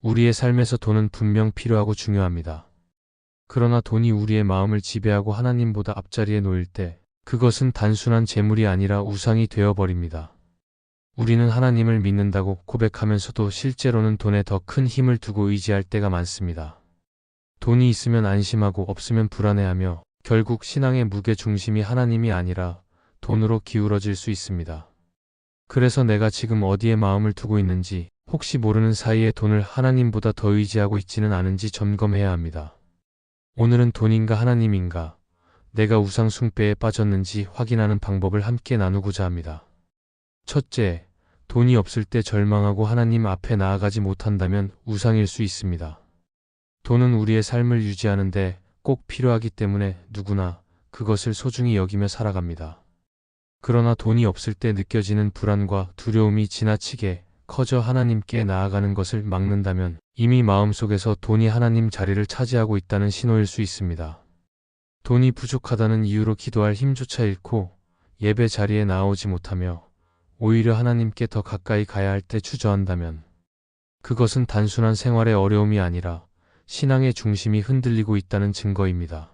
우리의 삶에서 돈은 분명 필요하고 중요합니다. 그러나 돈이 우리의 마음을 지배하고 하나님보다 앞자리에 놓일 때 그것은 단순한 재물이 아니라 우상이 되어버립니다. 우리는 하나님을 믿는다고 고백하면서도 실제로는 돈에 더 큰 힘을 두고 의지할 때가 많습니다. 돈이 있으면 안심하고 없으면 불안해하며 결국 신앙의 무게 중심이 하나님이 아니라 돈으로 기울어질 수 있습니다. 그래서 내가 지금 어디에 마음을 두고 있는지, 혹시 모르는 사이에 돈을 하나님보다 더 의지하고 있지는 않은지 점검해야 합니다. 오늘은 돈인가 하나님인가, 내가 우상 숭배에 빠졌는지 확인하는 방법을 함께 나누고자 합니다. 첫째, 돈이 없을 때 절망하고 하나님 앞에 나아가지 못한다면 우상일 수 있습니다. 돈은 우리의 삶을 유지하는데 꼭 필요하기 때문에 누구나 그것을 소중히 여기며 살아갑니다. 그러나 돈이 없을 때 느껴지는 불안과 두려움이 지나치게 커져 하나님께 나아가는 것을 막는다면 이미 마음속에서 돈이 하나님 자리를 차지하고 있다는 신호일 수 있습니다. 돈이 부족하다는 이유로 기도할 힘조차 잃고 예배 자리에 나오지 못하며 오히려 하나님께 더 가까이 가야 할 때 주저한다면 그것은 단순한 생활의 어려움이 아니라 신앙의 중심이 흔들리고 있다는 증거입니다.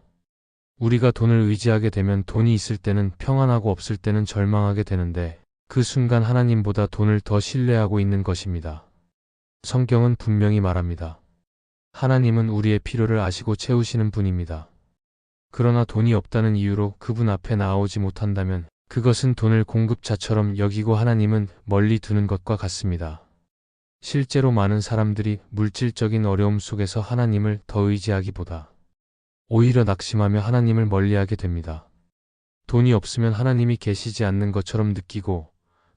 우리가 돈을 의지하게 되면 돈이 있을 때는 평안하고 없을 때는 절망하게 되는데 그 순간 하나님보다 돈을 더 신뢰하고 있는 것입니다. 성경은 분명히 말합니다. 하나님은 우리의 필요를 아시고 채우시는 분입니다. 그러나 돈이 없다는 이유로 그분 앞에 나아오지 못한다면 그것은 돈을 공급자처럼 여기고 하나님은 멀리 두는 것과 같습니다. 실제로 많은 사람들이 물질적인 어려움 속에서 하나님을 더 의지하기보다 오히려 낙심하며 하나님을 멀리하게 됩니다. 돈이 없으면 하나님이 계시지 않는 것처럼 느끼고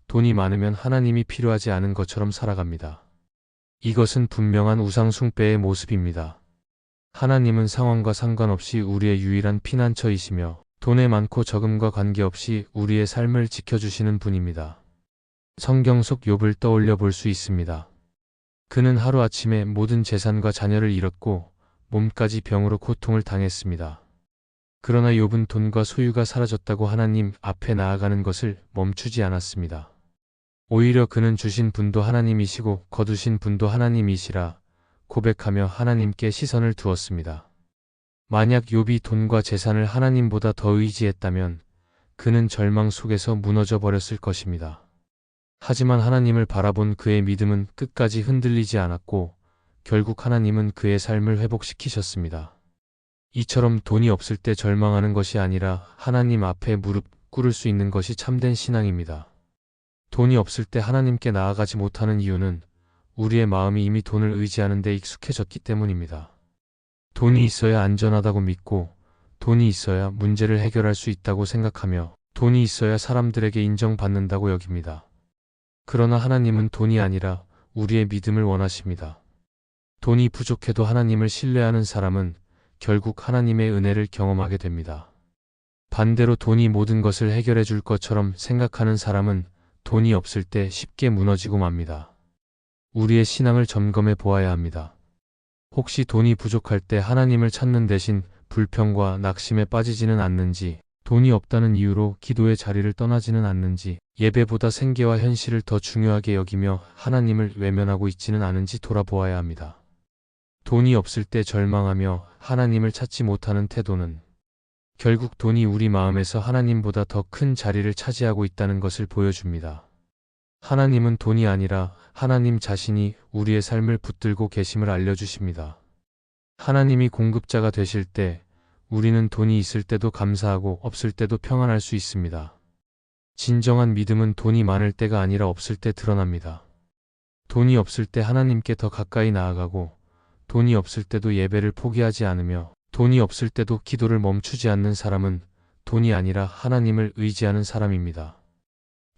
돈이 많으면 하나님이 필요하지 않은 것처럼 살아갑니다. 이것은 분명한 우상 숭배의 모습입니다. 하나님은 상황과 상관없이 우리의 유일한 피난처이시며 돈의 많고 적음과 관계없이 우리의 삶을 지켜주시는 분입니다. 성경 속 욥을 떠올려 볼 수 있습니다. 그는 하루아침에 모든 재산과 자녀를 잃었고 몸까지 병으로 고통을 당했습니다. 그러나 욥은 돈과 소유가 사라졌다고 하나님 앞에 나아가는 것을 멈추지 않았습니다. 오히려 그는 주신 분도 하나님이시고 거두신 분도 하나님이시라 고백하며 하나님께 시선을 두었습니다. 만약 욥이 돈과 재산을 하나님보다 더 의지했다면 그는 절망 속에서 무너져 버렸을 것입니다. 하지만 하나님을 바라본 그의 믿음은 끝까지 흔들리지 않았고 결국 하나님은 그의 삶을 회복시키셨습니다. 이처럼 돈이 없을 때 절망하는 것이 아니라 하나님 앞에 무릎 꿇을 수 있는 것이 참된 신앙입니다. 돈이 없을 때 하나님께 나아가지 못하는 이유는 우리의 마음이 이미 돈을 의지하는 데 익숙해졌기 때문입니다. 돈이 있어야 안전하다고 믿고 돈이 있어야 문제를 해결할 수 있다고 생각하며 돈이 있어야 사람들에게 인정받는다고 여깁니다. 그러나 하나님은 돈이 아니라 우리의 믿음을 원하십니다. 돈이 부족해도 하나님을 신뢰하는 사람은 결국 하나님의 은혜를 경험하게 됩니다. 반대로 돈이 모든 것을 해결해 줄 것처럼 생각하는 사람은 돈이 없을 때 쉽게 무너지고 맙니다. 우리의 신앙을 점검해 보아야 합니다. 혹시 돈이 부족할 때 하나님을 찾는 대신 불평과 낙심에 빠지지는 않는지, 돈이 없다는 이유로 기도의 자리를 떠나지는 않는지, 예배보다 생계와 현실을 더 중요하게 여기며 하나님을 외면하고 있지는 않은지 돌아보아야 합니다. 돈이 없을 때 절망하며 하나님을 찾지 못하는 태도는 결국 돈이 우리 마음에서 하나님보다 더 큰 자리를 차지하고 있다는 것을 보여줍니다. 하나님은 돈이 아니라 하나님 자신이 우리의 삶을 붙들고 계심을 알려주십니다. 하나님이 공급자가 되실 때 우리는 돈이 있을 때도 감사하고 없을 때도 평안할 수 있습니다. 진정한 믿음은 돈이 많을 때가 아니라 없을 때 드러납니다. 돈이 없을 때 하나님께 더 가까이 나아가고 돈이 없을 때도 예배를 포기하지 않으며 돈이 없을 때도 기도를 멈추지 않는 사람은 돈이 아니라 하나님을 의지하는 사람입니다.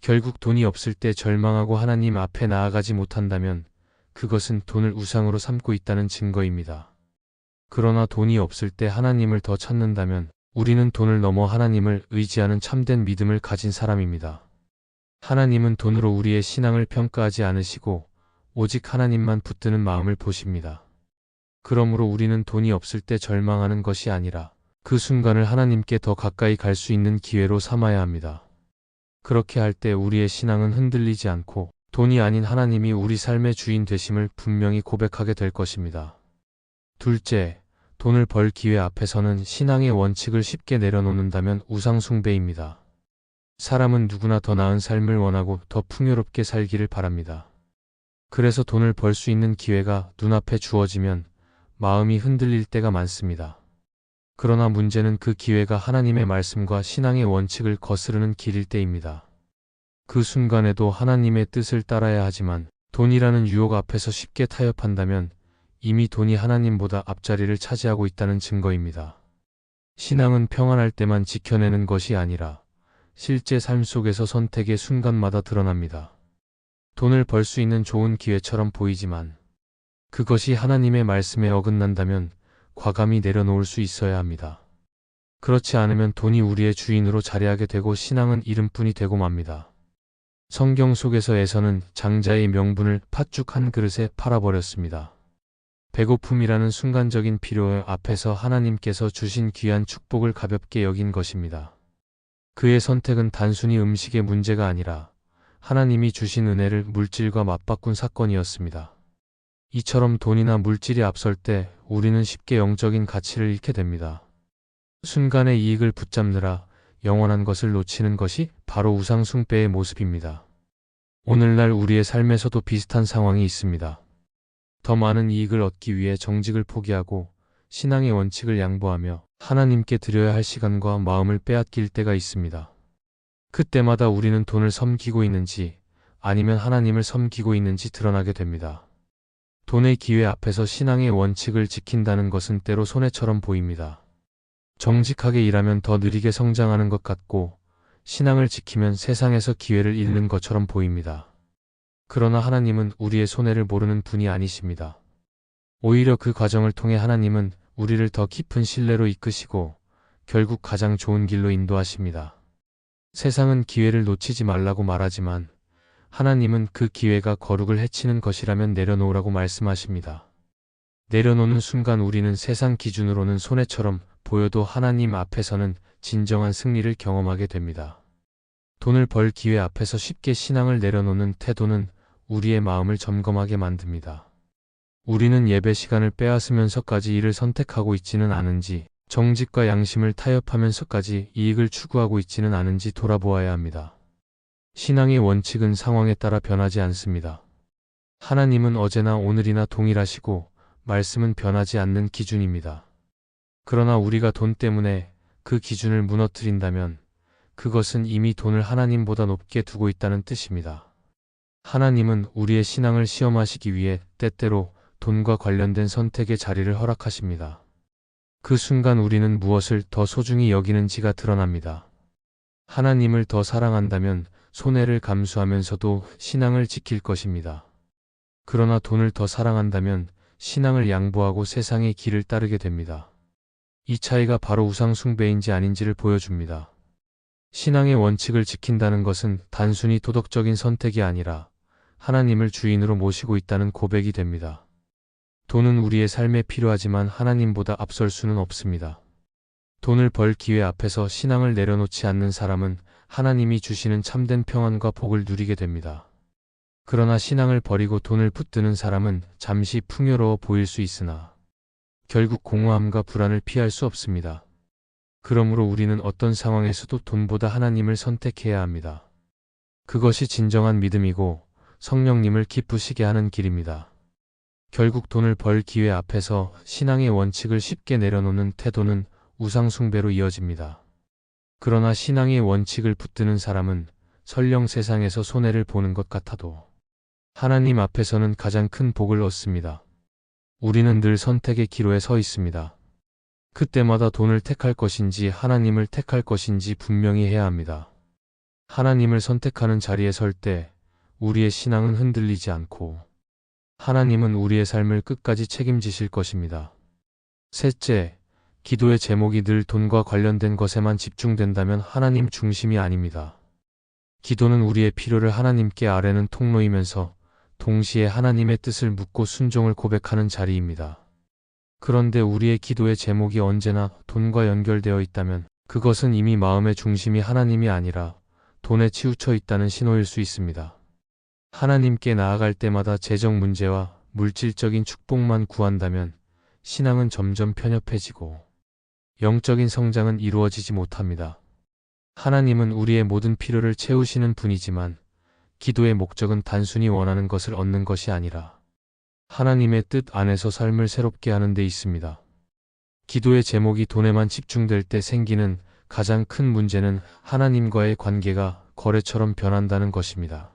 결국 돈이 없을 때 절망하고 하나님 앞에 나아가지 못한다면 그것은 돈을 우상으로 삼고 있다는 증거입니다. 그러나 돈이 없을 때 하나님을 더 찾는다면 우리는 돈을 넘어 하나님을 의지하는 참된 믿음을 가진 사람입니다. 하나님은 돈으로 우리의 신앙을 평가하지 않으시고 오직 하나님만 붙드는 마음을 보십니다. 그러므로 우리는 돈이 없을 때 절망하는 것이 아니라 그 순간을 하나님께 더 가까이 갈 수 있는 기회로 삼아야 합니다. 그렇게 할 때 우리의 신앙은 흔들리지 않고 돈이 아닌 하나님이 우리 삶의 주인 되심을 분명히 고백하게 될 것입니다. 둘째, 돈을 벌 기회 앞에서는 신앙의 원칙을 쉽게 내려놓는다면 우상숭배입니다. 사람은 누구나 더 나은 삶을 원하고 더 풍요롭게 살기를 바랍니다. 그래서 돈을 벌 수 있는 기회가 눈앞에 주어지면 마음이 흔들릴 때가 많습니다. 그러나 문제는 그 기회가 하나님의 말씀과 신앙의 원칙을 거스르는 길일 때입니다. 그 순간에도 하나님의 뜻을 따라야 하지만 돈이라는 유혹 앞에서 쉽게 타협한다면 이미 돈이 하나님보다 앞자리를 차지하고 있다는 증거입니다. 신앙은 평안할 때만 지켜내는 것이 아니라 실제 삶 속에서 선택의 순간마다 드러납니다. 돈을 벌 수 있는 좋은 기회처럼 보이지만 그것이 하나님의 말씀에 어긋난다면 과감히 내려놓을 수 있어야 합니다. 그렇지 않으면 돈이 우리의 주인으로 자리하게 되고 신앙은 이름뿐이 되고 맙니다. 성경 속에서 에서는 장자의 명분을 팥죽 한 그릇에 팔아버렸습니다. 배고픔이라는 순간적인 필요 앞에서 하나님께서 주신 귀한 축복을 가볍게 여긴 것입니다. 그의 선택은 단순히 음식의 문제가 아니라 하나님이 주신 은혜를 물질과 맞바꾼 사건이었습니다. 이처럼 돈이나 물질이 앞설 때 우리는 쉽게 영적인 가치를 잃게 됩니다. 순간의 이익을 붙잡느라 영원한 것을 놓치는 것이 바로 우상숭배의 모습입니다. 오늘날 우리의 삶에서도 비슷한 상황이 있습니다. 더 많은 이익을 얻기 위해 정직을 포기하고 신앙의 원칙을 양보하며 하나님께 드려야 할 시간과 마음을 빼앗길 때가 있습니다. 그때마다 우리는 돈을 섬기고 있는지 아니면 하나님을 섬기고 있는지 드러나게 됩니다. 돈의 기회 앞에서 신앙의 원칙을 지킨다는 것은 때로 손해처럼 보입니다. 정직하게 일하면 더 느리게 성장하는 것 같고 신앙을 지키면 세상에서 기회를 잃는 것처럼 보입니다. 그러나 하나님은 우리의 손해를 모르는 분이 아니십니다. 오히려 그 과정을 통해 하나님은 우리를 더 깊은 신뢰로 이끄시고 결국 가장 좋은 길로 인도하십니다. 세상은 기회를 놓치지 말라고 말하지만 하나님은 그 기회가 거룩을 해치는 것이라면 내려놓으라고 말씀하십니다. 내려놓는 순간 우리는 세상 기준으로는 손해처럼 보여도 하나님 앞에서는 진정한 승리를 경험하게 됩니다. 돈을 벌 기회 앞에서 쉽게 신앙을 내려놓는 태도는 우리의 마음을 점검하게 만듭니다. 우리는 예배 시간을 빼앗으면서까지 이를 선택하고 있지는 않은지, 정직과 양심을 타협하면서까지 이익을 추구하고 있지는 않은지 돌아보아야 합니다. 신앙의 원칙은 상황에 따라 변하지 않습니다. 하나님은 어제나 오늘이나 동일하시고 말씀은 변하지 않는 기준입니다. 그러나 우리가 돈 때문에 그 기준을 무너뜨린다면 그것은 이미 돈을 하나님보다 높게 두고 있다는 뜻입니다. 하나님은 우리의 신앙을 시험하시기 위해 때때로 돈과 관련된 선택의 자리를 허락하십니다. 그 순간 우리는 무엇을 더 소중히 여기는지가 드러납니다. 하나님을 더 사랑한다면 손해를 감수하면서도 신앙을 지킬 것입니다. 그러나 돈을 더 사랑한다면 신앙을 양보하고 세상의 길을 따르게 됩니다. 이 차이가 바로 우상숭배인지 아닌지를 보여줍니다. 신앙의 원칙을 지킨다는 것은 단순히 도덕적인 선택이 아니라 하나님을 주인으로 모시고 있다는 고백이 됩니다. 돈은 우리의 삶에 필요하지만 하나님보다 앞설 수는 없습니다. 돈을 벌 기회 앞에서 신앙을 내려놓지 않는 사람은 하나님이 주시는 참된 평안과 복을 누리게 됩니다. 그러나 신앙을 버리고 돈을 붙드는 사람은 잠시 풍요로워 보일 수 있으나 결국 공허함과 불안을 피할 수 없습니다. 그러므로 우리는 어떤 상황에서도 돈보다 하나님을 선택해야 합니다. 그것이 진정한 믿음이고 성령님을 기쁘시게 하는 길입니다. 결국 돈을 벌 기회 앞에서 신앙의 원칙을 쉽게 내려놓는 태도는 우상숭배로 이어집니다. 그러나 신앙의 원칙을 붙드는 사람은 설령 세상에서 손해를 보는 것 같아도 하나님 앞에서는 가장 큰 복을 얻습니다. 우리는 늘 선택의 기로에 서 있습니다. 그때마다 돈을 택할 것인지 하나님을 택할 것인지 분명히 해야 합니다. 하나님을 선택하는 자리에 설 때 우리의 신앙은 흔들리지 않고 하나님은 우리의 삶을 끝까지 책임지실 것입니다. 셋째, 기도의 제목이 늘 돈과 관련된 것에만 집중된다면 하나님 중심이 아닙니다. 기도는 우리의 필요를 하나님께 아뢰는 통로이면서 동시에 하나님의 뜻을 묻고 순종을 고백하는 자리입니다. 그런데 우리의 기도의 제목이 언제나 돈과 연결되어 있다면 그것은 이미 마음의 중심이 하나님이 아니라 돈에 치우쳐 있다는 신호일 수 있습니다. 하나님께 나아갈 때마다 재정 문제와 물질적인 축복만 구한다면 신앙은 점점 편협해지고 영적인 성장은 이루어지지 못합니다. 하나님은 우리의 모든 필요를 채우시는 분이지만 기도의 목적은 단순히 원하는 것을 얻는 것이 아니라 하나님의 뜻 안에서 삶을 새롭게 하는 데 있습니다. 기도의 제목이 돈에만 집중될 때 생기는 가장 큰 문제는 하나님과의 관계가 거래처럼 변한다는 것입니다.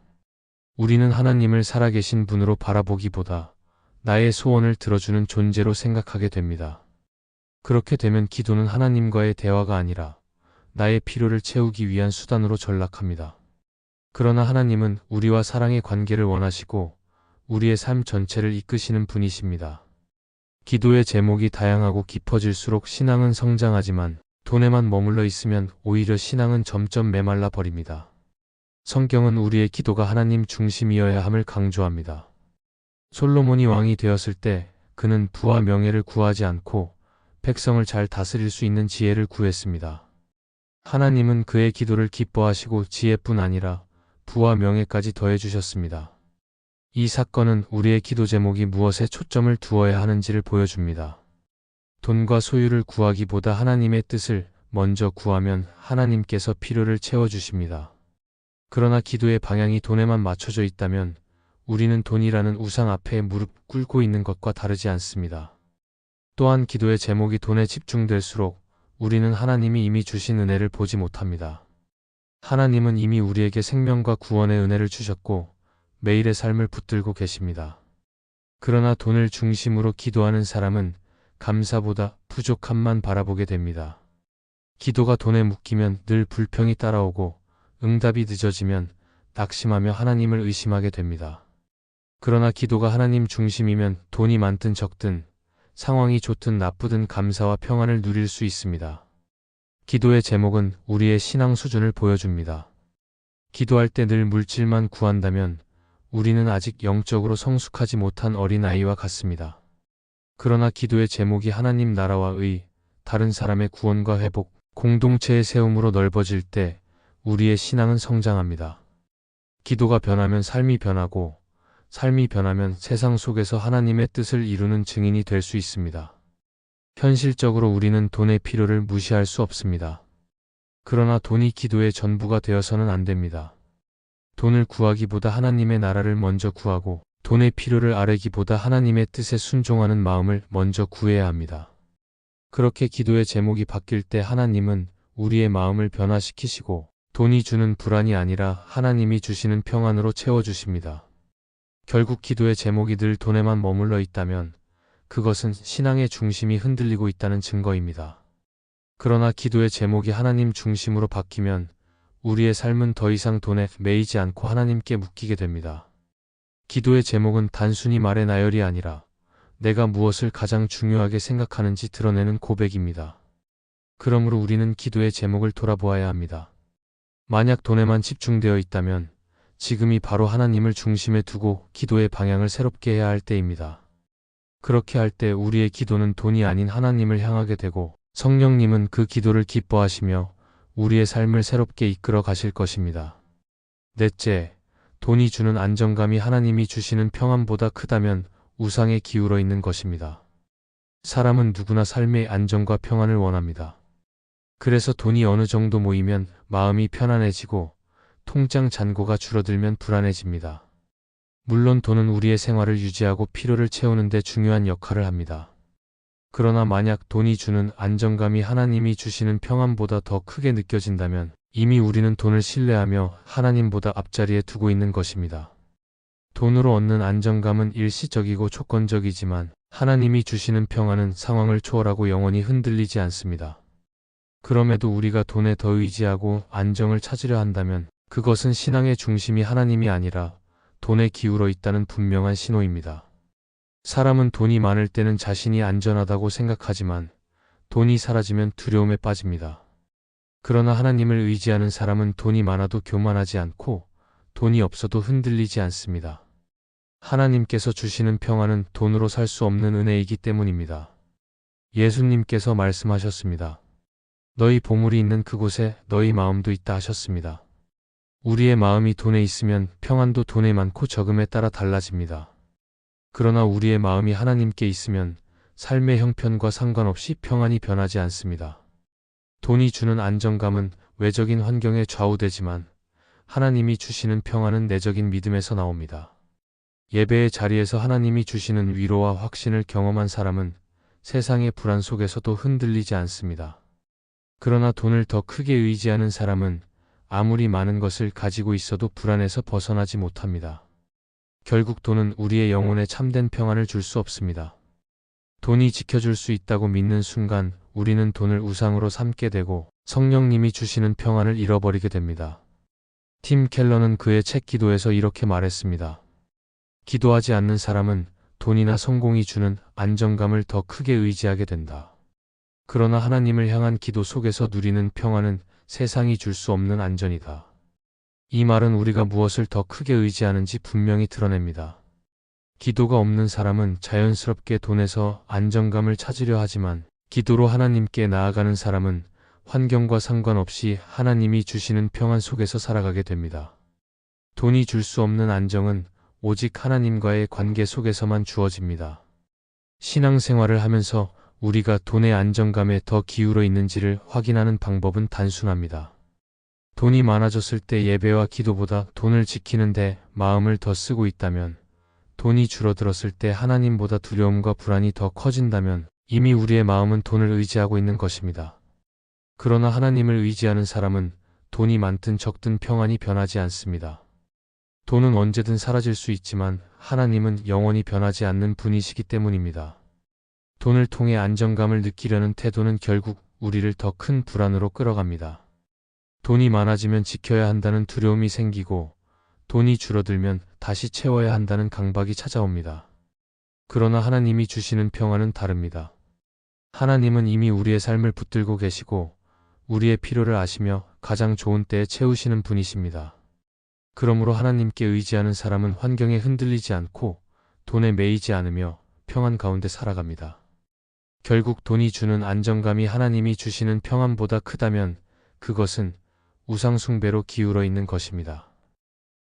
우리는 하나님을 살아계신 분으로 바라보기보다 나의 소원을 들어주는 존재로 생각하게 됩니다. 그렇게 되면 기도는 하나님과의 대화가 아니라 나의 필요를 채우기 위한 수단으로 전락합니다. 그러나 하나님은 우리와 사랑의 관계를 원하시고 우리의 삶 전체를 이끄시는 분이십니다. 기도의 제목이 다양하고 깊어질수록 신앙은 성장하지만 돈에만 머물러 있으면 오히려 신앙은 점점 메말라 버립니다. 성경은 우리의 기도가 하나님 중심이어야 함을 강조합니다. 솔로몬이 왕이 되었을 때 그는 부와 명예를 구하지 않고 백성을 잘 다스릴 수 있는 지혜를 구했습니다. 하나님은 그의 기도를 기뻐하시고 지혜뿐 아니라 부와 명예까지 더해주셨습니다. 이 사건은 우리의 기도 제목이 무엇에 초점을 두어야 하는지를 보여줍니다. 돈과 소유를 구하기보다 하나님의 뜻을 먼저 구하면 하나님께서 필요를 채워주십니다. 그러나 기도의 방향이 돈에만 맞춰져 있다면 우리는 돈이라는 우상 앞에 무릎 꿇고 있는 것과 다르지 않습니다. 또한 기도의 제목이 돈에 집중될수록 우리는 하나님이 이미 주신 은혜를 보지 못합니다. 하나님은 이미 우리에게 생명과 구원의 은혜를 주셨고 매일의 삶을 붙들고 계십니다. 그러나 돈을 중심으로 기도하는 사람은 감사보다 부족함만 바라보게 됩니다. 기도가 돈에 묶이면 늘 불평이 따라오고 응답이 늦어지면 낙심하며 하나님을 의심하게 됩니다. 그러나 기도가 하나님 중심이면 돈이 많든 적든 상황이 좋든 나쁘든 감사와 평안을 누릴 수 있습니다. 기도의 제목은 우리의 신앙 수준을 보여줍니다. 기도할 때 늘 물질만 구한다면 우리는 아직 영적으로 성숙하지 못한 어린아이와 같습니다. 그러나 기도의 제목이 하나님 나라와 의, 다른 사람의 구원과 회복, 공동체의 세움으로 넓어질 때 우리의 신앙은 성장합니다. 기도가 변하면 삶이 변하고 삶이 변하면 세상 속에서 하나님의 뜻을 이루는 증인이 될 수 있습니다. 현실적으로 우리는 돈의 필요를 무시할 수 없습니다. 그러나 돈이 기도의 전부가 되어서는 안 됩니다. 돈을 구하기보다 하나님의 나라를 먼저 구하고 돈의 필요를 아뢰기보다 하나님의 뜻에 순종하는 마음을 먼저 구해야 합니다. 그렇게 기도의 제목이 바뀔 때 하나님은 우리의 마음을 변화시키시고 돈이 주는 불안이 아니라 하나님이 주시는 평안으로 채워주십니다. 결국 기도의 제목이 늘 돈에만 머물러 있다면 그것은 신앙의 중심이 흔들리고 있다는 증거입니다. 그러나 기도의 제목이 하나님 중심으로 바뀌면 우리의 삶은 더 이상 돈에 매이지 않고 하나님께 묶이게 됩니다. 기도의 제목은 단순히 말의 나열이 아니라 내가 무엇을 가장 중요하게 생각하는지 드러내는 고백입니다. 그러므로 우리는 기도의 제목을 돌아보아야 합니다. 만약 돈에만 집중되어 있다면 지금이 바로 하나님을 중심에 두고 기도의 방향을 새롭게 해야 할 때입니다. 그렇게 할 때 우리의 기도는 돈이 아닌 하나님을 향하게 되고 성령님은 그 기도를 기뻐하시며 우리의 삶을 새롭게 이끌어 가실 것입니다. 넷째, 돈이 주는 안정감이 하나님이 주시는 평안보다 크다면 우상에 기울어 있는 것입니다. 사람은 누구나 삶의 안정과 평안을 원합니다. 그래서 돈이 어느 정도 모이면 마음이 편안해지고 통장 잔고가 줄어들면 불안해집니다. 물론 돈은 우리의 생활을 유지하고 필요를 채우는 데 중요한 역할을 합니다. 그러나 만약 돈이 주는 안정감이 하나님이 주시는 평안보다 더 크게 느껴진다면 이미 우리는 돈을 신뢰하며 하나님보다 앞자리에 두고 있는 것입니다. 돈으로 얻는 안정감은 일시적이고 조건적이지만 하나님이 주시는 평안은 상황을 초월하고 영원히 흔들리지 않습니다. 그럼에도 우리가 돈에 더 의지하고 안정을 찾으려 한다면 그것은 신앙의 중심이 하나님이 아니라 돈에 기울어 있다는 분명한 신호입니다. 사람은 돈이 많을 때는 자신이 안전하다고 생각하지만 돈이 사라지면 두려움에 빠집니다. 그러나 하나님을 의지하는 사람은 돈이 많아도 교만하지 않고 돈이 없어도 흔들리지 않습니다. 하나님께서 주시는 평안은 돈으로 살 수 없는 은혜이기 때문입니다. 예수님께서 말씀하셨습니다. 너희 보물이 있는 그곳에 너희 마음도 있다 하셨습니다. 우리의 마음이 돈에 있으면 평안도 돈의 많고 적음에 따라 달라집니다. 그러나 우리의 마음이 하나님께 있으면 삶의 형편과 상관없이 평안이 변하지 않습니다. 돈이 주는 안정감은 외적인 환경에 좌우되지만 하나님이 주시는 평안은 내적인 믿음에서 나옵니다. 예배의 자리에서 하나님이 주시는 위로와 확신을 경험한 사람은 세상의 불안 속에서도 흔들리지 않습니다. 그러나 돈을 더 크게 의지하는 사람은 아무리 많은 것을 가지고 있어도 불안에서 벗어나지 못합니다. 결국 돈은 우리의 영혼에 참된 평안을 줄 수 없습니다. 돈이 지켜줄 수 있다고 믿는 순간 우리는 돈을 우상으로 삼게 되고 성령님이 주시는 평안을 잃어버리게 됩니다. 팀 켈러는 그의 책 기도에서 이렇게 말했습니다. 기도하지 않는 사람은 돈이나 성공이 주는 안정감을 더 크게 의지하게 된다. 그러나 하나님을 향한 기도 속에서 누리는 평안은 세상이 줄 수 없는 안전이다. 이 말은 우리가 무엇을 더 크게 의지하는지 분명히 드러냅니다. 기도가 없는 사람은 자연스럽게 돈에서 안정감을 찾으려 하지만 기도로 하나님께 나아가는 사람은 환경과 상관없이 하나님이 주시는 평안 속에서 살아가게 됩니다. 돈이 줄 수 없는 안정은 오직 하나님과의 관계 속에서만 주어집니다. 신앙생활을 하면서 우리가 돈의 안정감에 더 기울어 있는지를 확인하는 방법은 단순합니다. 돈이 많아졌을 때 예배와 기도보다 돈을 지키는데 마음을 더 쓰고 있다면, 돈이 줄어들었을 때 하나님보다 두려움과 불안이 더 커진다면 이미 우리의 마음은 돈을 의지하고 있는 것입니다. 그러나 하나님을 의지하는 사람은 돈이 많든 적든 평안이 변하지 않습니다. 돈은 언제든 사라질 수 있지만 하나님은 영원히 변하지 않는 분이시기 때문입니다. 돈을 통해 안정감을 느끼려는 태도는 결국 우리를 더 큰 불안으로 끌어갑니다. 돈이 많아지면 지켜야 한다는 두려움이 생기고 돈이 줄어들면 다시 채워야 한다는 강박이 찾아옵니다. 그러나 하나님이 주시는 평안은 다릅니다. 하나님은 이미 우리의 삶을 붙들고 계시고 우리의 필요를 아시며 가장 좋은 때에 채우시는 분이십니다. 그러므로 하나님께 의지하는 사람은 환경에 흔들리지 않고 돈에 매이지 않으며 평안 가운데 살아갑니다. 결국 돈이 주는 안정감이 하나님이 주시는 평안보다 크다면 그것은 우상 숭배로 기울어 있는 것입니다.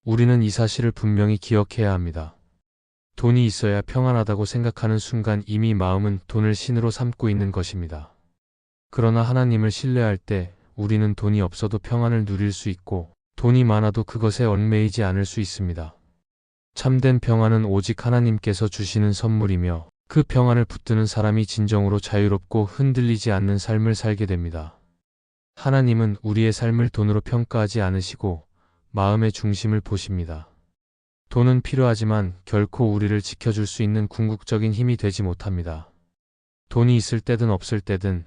우리는 이 사실을 분명히 기억해야 합니다. 돈이 있어야 평안하다고 생각하는 순간 이미 마음은 돈을 신으로 삼고 있는 것입니다. 그러나 하나님을 신뢰할 때 우리는 돈이 없어도 평안을 누릴 수 있고 돈이 많아도 그것에 얽매이지 않을 수 있습니다. 참된 평안은 오직 하나님께서 주시는 선물이며 그 평안을 붙드는 사람이 진정으로 자유롭고 흔들리지 않는 삶을 살게 됩니다. 하나님은 우리의 삶을 돈으로 평가하지 않으시고 마음의 중심을 보십니다. 돈은 필요하지만 결코 우리를 지켜줄 수 있는 궁극적인 힘이 되지 못합니다. 돈이 있을 때든 없을 때든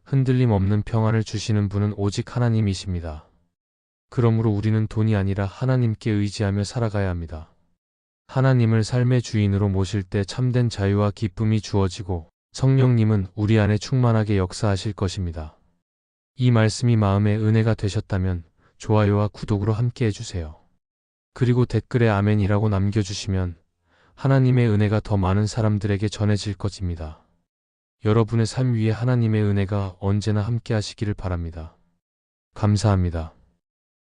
흔들림 없는 평안을 주시는 분은 오직 하나님이십니다. 그러므로 우리는 돈이 아니라 하나님께 의지하며 살아가야 합니다. 하나님을 삶의 주인으로 모실 때 참된 자유와 기쁨이 주어지고 성령님은 우리 안에 충만하게 역사하실 것입니다. 이 말씀이 마음의 은혜가 되셨다면 좋아요와 구독으로 함께 해주세요. 그리고 댓글에 아멘이라고 남겨주시면 하나님의 은혜가 더 많은 사람들에게 전해질 것입니다. 여러분의 삶 위에 하나님의 은혜가 언제나 함께 하시기를 바랍니다. 감사합니다.